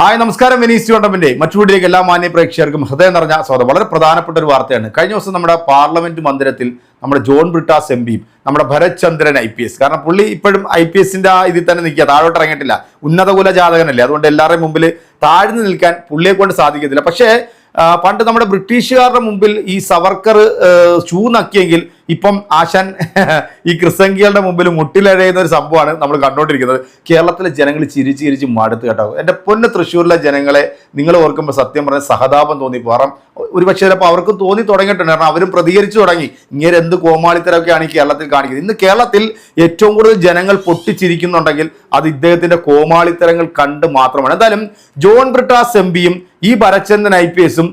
Hi നമസ്കാരം. വിനീസ് കൊണ്ടമിന്റെ മറ്റു എല്ലാ മാന്യ പ്രേക്ഷകർക്കും ഹൃദയം നിറഞ്ഞ സ്വാഗതം. വളരെ പ്രധാനപ്പെട്ട ഒരു വാർത്തയാണ്. കഴിഞ്ഞ ദിവസം നമ്മുടെ പാർലമെന്റ് മന്ദിരത്തിൽ നമ്മുടെ ജോൺ ബ്രിട്ടാസ് എംപിയും നമ്മുടെ ഭരത് ചന്ദ്രൻ IPS, കാരണം പുള്ളി ഇപ്പോഴും IPSന്റെ ഇതിൽ തന്നെ നിൽക്കുക, താഴോട്ട് ഇറങ്ങിയിട്ടില്ല. ഉന്നതകുല ജാതകനല്ലേ, അതുകൊണ്ട് എല്ലാവരുടെയും മുമ്പിൽ താഴ്ന്നു നിൽക്കാൻ പുള്ളിയെ കൊണ്ട് സാധിക്കത്തില്ല. പക്ഷേ പണ്ട് നമ്മുടെ ബ്രിട്ടീഷുകാരുടെ മുമ്പിൽ ഈ സവർക്കർ ഷൂ നക്കിയെങ്കിൽ ഇപ്പം ആശാൻ ഈ ക്രിസംഖികളുടെ മുമ്പിൽ മുട്ടിലഴയുന്ന ഒരു സംഭവമാണ് നമ്മൾ കണ്ടുകൊണ്ടിരിക്കുന്നത്. കേരളത്തിലെ ജനങ്ങൾ ചിരിച്ച് മടുത്ത് കേട്ടോ. എൻ്റെ പൊന്ന് തൃശ്ശൂരിലെ ജനങ്ങളെ നിങ്ങൾ ഓർക്കുമ്പോൾ സത്യം പറഞ്ഞ സഹതാപം തോന്നിപ്പോ. കാരണം ഒരുപക്ഷെ ചിലപ്പോൾ അവർക്കും തോന്നി തുടങ്ങിയിട്ടുണ്ട്. കാരണം അവരും പ്രതികരിച്ചു തുടങ്ങി, ഇങ്ങനെ എന്ത് കോമാളിത്തരമൊക്കെയാണ് ഈ കേരളത്തിൽ കാണിക്കുന്നത്. ഇന്ന് കേരളത്തിൽ ഏറ്റവും കൂടുതൽ ജനങ്ങൾ പൊട്ടിച്ചിരിക്കുന്നുണ്ടെങ്കിൽ അത് ഇദ്ദേഹത്തിന്റെ കോമാളിത്തരങ്ങൾ കണ്ട് മാത്രമാണ്. എന്തായാലും ജോൺ ബ്രിട്ടാസ് എംപിയും ഈ ഭരചന്ദ്രൻ IPSും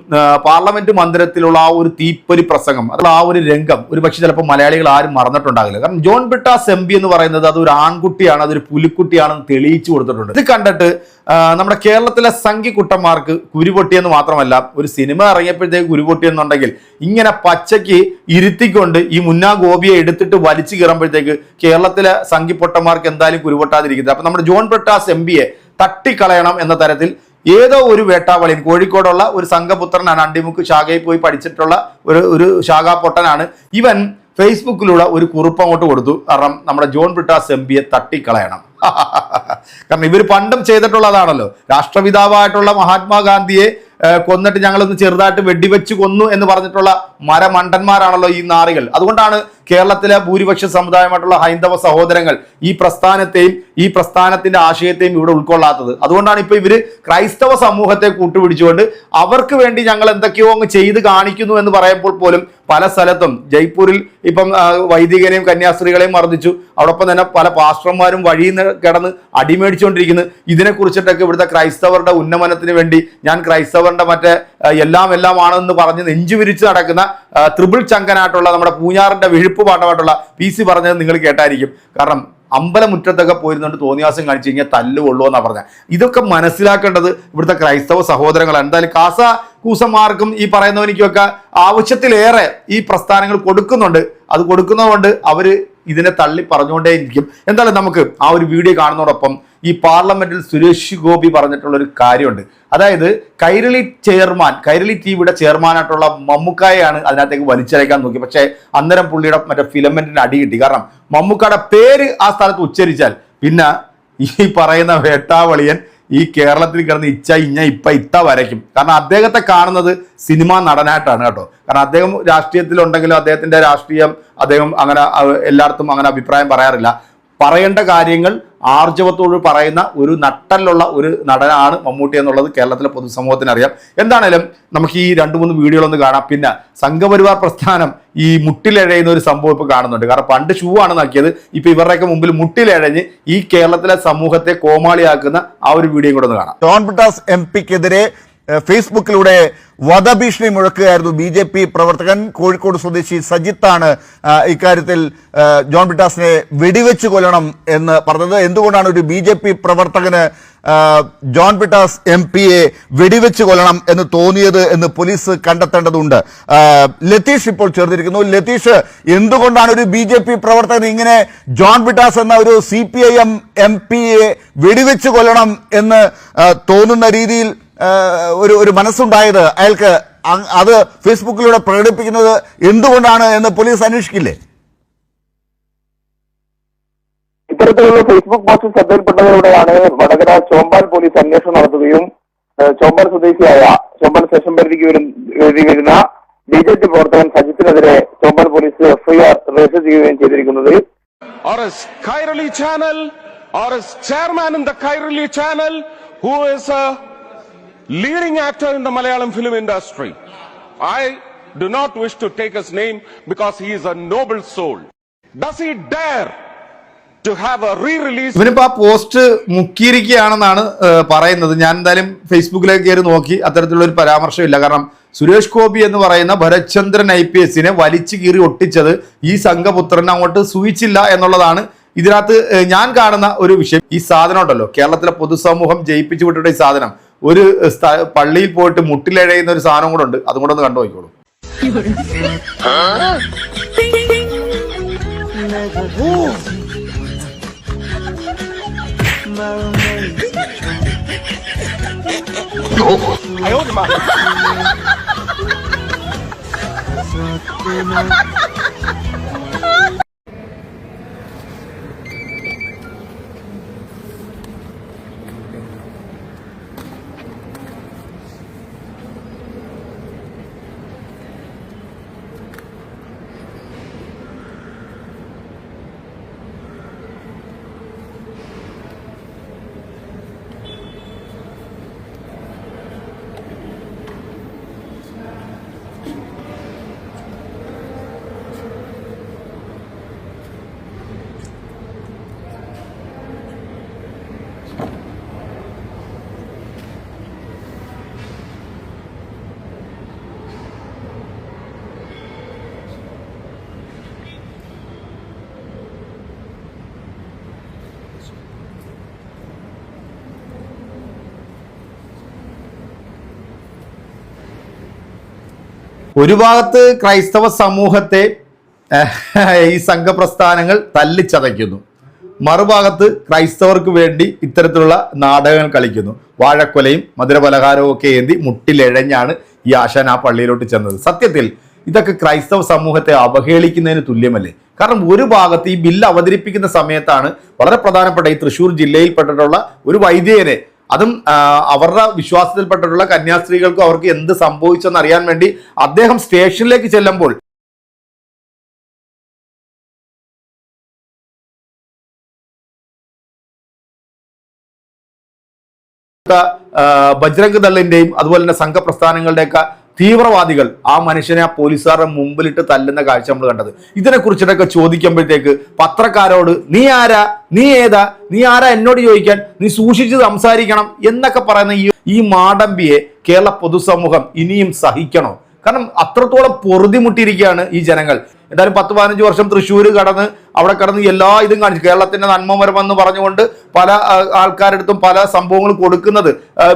പാർലമെന്റ് മന്ദിരത്തിലുള്ള ആ ഒരു തീപ്പൊരി പ്രസംഗം, അതുള്ള ആ ഒരു രംഗം ഒരുപക്ഷെ ചിലപ്പോൾ മലയാളികൾ ആരും മറന്നിട്ടുണ്ടാകില്ല. കാരണം ജോൺ ബ്രിട്ടാസ് MP എന്ന് പറയുന്നത് അതൊരു ആൺകുട്ടിയാണ്, അതൊരു പുലിക്കുട്ടിയാണെന്ന് തെളിയിച്ചു കൊടുത്തിട്ടുണ്ട്. ഇത് കണ്ടിട്ട് നമ്മുടെ കേരളത്തിലെ സംഘിക്കുട്ടന്മാർക്ക് കുരുപൊട്ടിയെന്ന് മാത്രമല്ല, ഒരു സിനിമ ഇറങ്ങിയപ്പോഴത്തേക്ക് കുരുപൊട്ടിയെന്നുണ്ടെങ്കിൽ ഇങ്ങനെ പച്ചയ്ക്ക് ഇരുത്തിക്കൊണ്ട് ഈ മുന്നാ ഗോപിയെ എടുത്തിട്ട് വലിച്ചു കയറുമ്പോഴത്തേക്ക് കേരളത്തിലെ സംഘിപ്പൊട്ടന്മാർക്ക് എന്തായാലും കുരുപൊട്ടാതിരിക്കുന്നത്. അപ്പൊ നമ്മുടെ ജോൺ ബ്രിട്ടാസ് MPയെ തട്ടിക്കളയണം എന്ന തരത്തിൽ ഏതോ ഒരു വേട്ടാവളിയൻ, കോഴിക്കോടുള്ള ഒരു സംഘപുത്രനാണ്, അണ്ടിമുക്ക് ശാഖയിൽ പോയി പഠിച്ചിട്ടുള്ള ഒരു ശാഖാ പൊട്ടനാണ് ഇവൻ. ഫേസ്ബുക്കിലൂടെ ഒരു കുറിപ്പ് അങ്ങോട്ട് കൊടുത്തു, കാരണം നമ്മുടെ ജോൺ ബ്രിട്ടാസ് MPയെ തട്ടിക്കളയണം. കാരണം ഇവർ പണ്ടും ചെയ്തിട്ടുള്ളതാണല്ലോ. രാഷ്ട്രപിതാവായിട്ടുള്ള മഹാത്മാഗാന്ധിയെ കൊന്നിട്ട് ഞങ്ങളൊന്ന് ചെറുതായിട്ട് വെടിവെച്ച് കൊന്നു എന്ന് പറഞ്ഞിട്ടുള്ള മരമണ്ടന്മാരാണല്ലോ ഈ നാറികൾ. അതുകൊണ്ടാണ് കേരളത്തിലെ ഭൂരിപക്ഷ സമുദായമായിട്ടുള്ള ഹൈന്ദവ സഹോദരങ്ങൾ ഈ പ്രസ്ഥാനത്തെയും ഈ പ്രസ്ഥാനത്തിന്റെ ആശയത്തെയും ഇവിടെ ഉൾക്കൊള്ളാത്തത്. അതുകൊണ്ടാണ് ഇപ്പൊ ഇവര് ക്രൈസ്തവ സമൂഹത്തെ കൂട്ടുപിടിച്ചുകൊണ്ട് അവർക്ക് വേണ്ടി ഞങ്ങൾ എന്തൊക്കെയോ അങ്ങ് ചെയ്ത് കാണിക്കുന്നു എന്ന് പറയുമ്പോൾ പോലും പല സ്ഥലത്തും ജയ്പൂരിൽ ഇപ്പം വൈദികനെയും കന്യാസ്ത്രീകളെയും മർദ്ദിച്ചു. അതോടൊപ്പം തന്നെ പല പാസ്റ്റർമാരും വഴിയിൽ നിന്ന് കിടന്ന് അടിമേടിച്ചുകൊണ്ടിരിക്കുന്നു. ഇതിനെക്കുറിച്ചിട്ടൊക്കെ ഇവിടുത്തെ ക്രൈസ്തവരുടെ ഉന്നമനത്തിന് വേണ്ടി ഞാൻ ക്രൈസ്തവരുടെ മറ്റേ എല്ലാം ആണെന്ന് പറഞ്ഞ് നെഞ്ചു വിരിച്ച് നടക്കുന്ന ത്രിപിൾ ചങ്കനായിട്ടുള്ള നമ്മുടെ പൂഞ്ഞാറിന്റെ വിഴുപ്പ് പാട്ടമായിട്ടുള്ള PC പറഞ്ഞത് നിങ്ങൾ കേട്ടായിരിക്കും. കാരണം അമ്പലമുറ്റത്തൊക്കെ പോയിരുന്നുകൊണ്ട് തോന്നിയാസം കാണിച്ചു കഴിഞ്ഞാൽ തല്ലുകൊള്ളൂ എന്നാ പറഞ്ഞത്. ഇതൊക്കെ മനസ്സിലാക്കേണ്ടത് ഇവിടുത്തെ ക്രൈസ്തവ സഹോദരങ്ങളാണ്. എന്തായാലും കാസ കൂസന്മാർക്കും ഈ പറയുന്നവനിക്കുമൊക്കെ ആവശ്യത്തിലേറെ ഈ പ്രസ്ഥാനങ്ങൾ കൊടുക്കുന്നുണ്ട്. അത് കൊടുക്കുന്നതുകൊണ്ട് അവര് ഇതിനെ തള്ളി പറഞ്ഞുകൊണ്ടേയിരിക്കും. എന്തായാലും നമുക്ക് ആ ഒരു വീഡിയോ കാണുന്നതോടൊപ്പം ഈ പാർലമെന്റിൽ സുരേഷ് ഗോപി പറഞ്ഞിട്ടുള്ള ഒരു കാര്യമുണ്ട്. അതായത് കൈരളി TVയുടെ ചെയർമാനായിട്ടുള്ള മമ്മൂക്കായാണ് അതിനകത്തേക്ക് വലിച്ചയക്കാൻ നോക്കി. പക്ഷേ അന്നേരം പുള്ളിയുടെ മറ്റേ ഫിലമെന്റിന് അടി കിട്ടി. കാരണം മമ്മൂക്കയുടെ പേര് ആ സ്ഥലത്ത് ഉച്ചരിച്ചാൽ പിന്നെ ഈ പറയുന്ന വേട്ടാവളിയൻ ഈ കേരളത്തിൽ കിടന്ന് ഇത്ത വരയ്ക്കും. കാരണം അദ്ദേഹത്തെ കാണുന്നത് സിനിമാ നടനായിട്ടാണ് കേട്ടോ. കാരണം അദ്ദേഹം രാഷ്ട്രീയത്തിലുണ്ടെങ്കിലും അദ്ദേഹത്തിന്റെ രാഷ്ട്രീയം അദ്ദേഹം അങ്ങനെ എല്ലായിടത്തും അങ്ങനെ അഭിപ്രായം പറയാറില്ല. പറയേണ്ട കാര്യങ്ങൾ ആർജവത്തോട് പറയുന്ന ഒരു നട്ടലുള്ള ഒരു നടനാണ് മമ്മൂട്ടി എന്നുള്ളത് കേരളത്തിലെ പൊതുസമൂഹത്തിന് അറിയാം. എന്താണേലും നമുക്ക് ഈ 2-3 വീഡിയോകളൊന്ന് കാണാം. പിന്നെ സംഘപരിവാർ പ്രസ്ഥാനം ഈ മുട്ടിലെഴയുന്ന ഒരു സംഭവം ഇപ്പോൾ കാണുന്നുണ്ട്. കാരണം പണ്ട് ഷൂ ആണ് നക്കിയത്, ഇപ്പൊ ഇവരുടെയൊക്കെ മുമ്പിൽ മുട്ടിലെഴഞ്ഞ് ഈ കേരളത്തിലെ സമൂഹത്തെ കോമാളിയാക്കുന്ന ആ ഒരു വീഡിയോ കൂടെ ഒന്ന് കാണാം. ജോൺ ബ്രിട്ടാസ് MPക്കെതിരെ ഫേസ്ബുക്കിലൂടെ വധഭീഷണി മുഴക്കുകയായിരുന്നു BJP പ്രവർത്തകൻ. കോഴിക്കോട് സ്വദേശി സജിത്താണ് ഇക്കാര്യത്തിൽ ജോൺ ബ്രിട്ടാസിനെ വെടിവെച്ച് കൊല്ലണം എന്ന് പറഞ്ഞത്. എന്തുകൊണ്ടാണ് ഒരു BJP പ്രവർത്തകന് ജോൺ ബ്രിട്ടാസ് MPയെ വെടിവെച്ച് കൊല്ലണം എന്ന് തോന്നിയത് എന്ന് പോലീസ് കണ്ടെത്തേണ്ടതുണ്ട്. ലതീഷ് ഇപ്പോൾ ചേർന്നിരിക്കുന്നു. ലതീഷ്, എന്തുകൊണ്ടാണ് ഒരു BJP പ്രവർത്തകൻ ഇങ്ങനെ ജോൺ ബ്രിട്ടാസ് എന്ന ഒരു CPIM MPയെ വെടിവെച്ച് കൊല്ലണം എന്ന് തോന്നുന്ന രീതിയിൽ ഒരു മനസ്സുണ്ടായത് അയാൾക്ക്? അത് ഫേസ്ബുക്കിലൂടെ പ്രകടിപ്പിക്കുന്നത് എന്തുകൊണ്ടാണ് എന്ന് പോലീസ് അന്വേഷിക്കില്ലേ? ഇത്തരത്തിലുള്ള ഫേസ്ബുക്ക് പോസ്റ്റ് ശ്രദ്ധയിൽപ്പെട്ടതിലൂടെയാണ് വടകര ചോമ്പാൽ പോലീസ് അന്വേഷണം നടത്തുകയും ചോമ്പാൽ സ്വദേശിയായ ചോമ്പാൽ സ്റ്റേഷൻ പരിധിക്ക് വരുന്ന BJP പ്രവർത്തകൻ സജിത്തിനെതിരെ ചോമ്പാൽ പോലീസ് FIR രജിസ്റ്റർ ചെയ്യുകയും ചെയ്തിരിക്കുന്നത്. leading actor in the Malayalam film industry. I do not wish to take his name because he is a noble soul. Does he dare to have a re-release? ഇവനിപ്പോ ആ post മുക്കിയിരിക്കുകയാണെന്നാണ് പറയുന്നത്. ഞാൻ എന്തായാലും ഫേസ്ബുക്കിലേക്ക് കയറി നോക്കി, അത്തരത്തിലുള്ള ഒരു പരാമർശമില്ല. കാരണം സുരേഷ് ഗോപി എന്ന് പറയുന്ന ഭരചന്ദ്രൻ IPSനെ വലിച്ചു കീറി ഒട്ടിച്ചത് ഈ സംഘപുത്രൻ അങ്ങോട്ട് സൂചിച്ചില്ല എന്നുള്ളതാണ് ഇതിനകത്ത് ഞാൻ കാണുന്ന ഒരു വിഷയം. ഈ സാധനം ഉണ്ടല്ലോ, കേരളത്തിലെ പൊതുസമൂഹം ജയിപ്പിച്ചു വിട്ടിട്ട് ഈ സാധനം ഒരു പള്ളിയിൽ പോയിട്ട് മുട്ടിലെഴയുന്ന ഒരു സാധനം കൂടെ ഉണ്ട്. അതും കൂടെ ഒന്ന് കണ്ടു നോക്കിക്കോളൂ. ഒരു ഭാഗത്ത് ക്രൈസ്തവ സമൂഹത്തെ ഈ സംഘപ്രസ്ഥാനങ്ങൾ തല്ലിച്ചതയ്ക്കുന്നു, മറുഭാഗത്ത് ക്രൈസ്തവർക്ക് വേണ്ടി ഇത്തരത്തിലുള്ള നാടകങ്ങൾ കളിക്കുന്നു. വാഴക്കൊലയും മധുരപലഹാരവും ഒക്കെ ഏന്തി മുട്ടിലെഴഞ്ഞാണ് ഈ ആശാൻ ആ പള്ളിയിലോട്ട് ചെന്നത്. സത്യത്തിൽ ഇതൊക്കെ ക്രൈസ്തവ സമൂഹത്തെ അവഹേളിക്കുന്നതിന് തുല്യമല്ലേ? കാരണം ഒരു ഭാഗത്ത് ഈ ബില്ല് അവതരിപ്പിക്കുന്ന സമയത്താണ് വളരെ പ്രധാനപ്പെട്ട ഈ തൃശ്ശൂർ ജില്ലയിൽപ്പെട്ടിട്ടുള്ള ഒരു വൈദികനെ, അതും അവരുടെ വിശ്വാസത്തിൽപ്പെട്ടിട്ടുള്ള കന്യാസ്ത്രീകൾക്കും അവർക്ക് എന്ത് സംഭവിച്ചെന്ന് അറിയാൻ വേണ്ടി അദ്ദേഹം സ്റ്റേഷനിലേക്ക് ചെല്ലുമ്പോൾ ബജ്രംഗ് ദളിന്റെയും അതുപോലെ തന്നെ സംഘപ്രസ്ഥാനങ്ങളുടെയൊക്കെ തീവ്രവാദികൾ ആ മനുഷ്യനെ ആ പോലീസുകാരുടെ മുമ്പിലിട്ട് തല്ലുന്ന കാഴ്ച നമ്മൾ കണ്ടത്. ഇതിനെ കുറിച്ചിട്ടൊക്കെ ചോദിക്കുമ്പോഴത്തേക്ക് പത്രക്കാരോട് നീ ആരാ, നീ ഏതാ, നീ ആരാ എന്നോട് ചോദിക്കാൻ, നീ സൂക്ഷിച്ച് സംസാരിക്കണം എന്നൊക്കെ പറയുന്ന ഈ മാടമ്പിയെ കേരള പൊതുസമൂഹം ഇനിയും സഹിക്കണോ? കാരണം അത്രത്തോളം പൊറുതിമുട്ടിയിരിക്കുകയാണ് ഈ ജനങ്ങൾ. എന്തായാലും 10-15 വർഷം തൃശ്ശൂർ കടന്ന് അവിടെ കടന്ന് എല്ലാ ഇതും കാണിച്ചു കേരളത്തിന്റെ നന്മമരമെന്ന് പറഞ്ഞുകൊണ്ട് പല ആൾക്കാരെടുത്തും പല സംഭവങ്ങൾ കൊടുക്കുന്നത്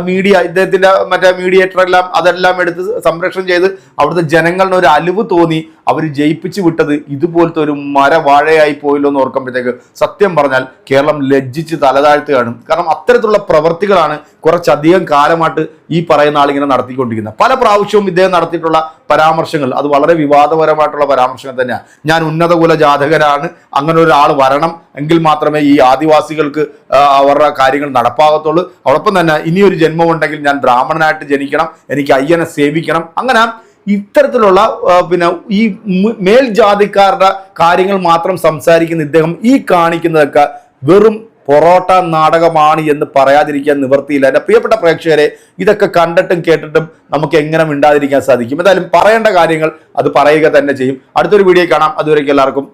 മീഡിയ, ഇദ്ദേഹത്തിന്റെ മറ്റേ മീഡിയേറ്റർ എല്ലാം അതെല്ലാം എടുത്ത് സംരക്ഷണം ചെയ്ത് അവിടുത്തെ ജനങ്ങളുടെ ഒരു അലിവ് തോന്നി അവർ ജയിപ്പിച്ചു വിട്ടത് ഇതുപോലത്തെ ഒരു മരവാഴയായി പോയല്ലോ എന്ന് ഓർക്കുമ്പോഴത്തേക്ക് സത്യം പറഞ്ഞാൽ കേരളം ലജ്ജിച്ച് തലതാഴ്ത്തുകയാണ്. കാരണം അത്തരത്തിലുള്ള പ്രവൃത്തികളാണ് കുറച്ചധികം കാലമായിട്ട് ഈ പറയുന്ന ആളിങ്ങനെ നടത്തിക്കൊണ്ടിരിക്കുന്നത്. പല പ്രാവശ്യവും ഇദ്ദേഹം നടത്തിയിട്ടുള്ള പരാമർശങ്ങൾ അത് വളരെ വിവാദപരമായിട്ടുള്ള പരാമർശങ്ങൾ തന്നെയാണ്. ഞാൻ ഉന്നത കുല ജാതകനാണ്, അങ്ങനെ ഒരാൾ വരണം എങ്കിൽ മാത്രമേ ഈ ആദിവാസികൾക്ക് അവരുടെ കാര്യങ്ങൾ നടപ്പാകത്തുള്ളൂ. അതോടൊപ്പം തന്നെ ഇനിയൊരു ജന്മമുണ്ടെങ്കിൽ ഞാൻ ബ്രാഹ്മണനായിട്ട് ജനിക്കണം, എനിക്ക് അയ്യനെ സേവിക്കണം. അങ്ങനെ ഇത്തരത്തിലുള്ള ഈ മേൽജാതിക്കാരുടെ കാര്യങ്ങൾ മാത്രം സംസാരിക്കുന്ന ഇദ്ദേഹം ഈ കാണിക്കുന്നതൊക്കെ വെറും പൊറോട്ട നാടകമാണ് എന്ന് പറയാതിരിക്കാൻ നിവൃത്തിയില്ല. എൻ്റെ പ്രിയപ്പെട്ട പ്രേക്ഷകരെ, ഇതൊക്കെ കണ്ടിട്ടും കേട്ടിട്ടും നമുക്ക് എങ്ങനെ മിണ്ടാതിരിക്കാൻ സാധിക്കും? എന്തായാലും പറയേണ്ട കാര്യങ്ങൾ അത് പറയുക തന്നെ ചെയ്യും. അടുത്തൊരു വീഡിയോ കാണാം. അതുവരേക്കും എല്ലാവർക്കും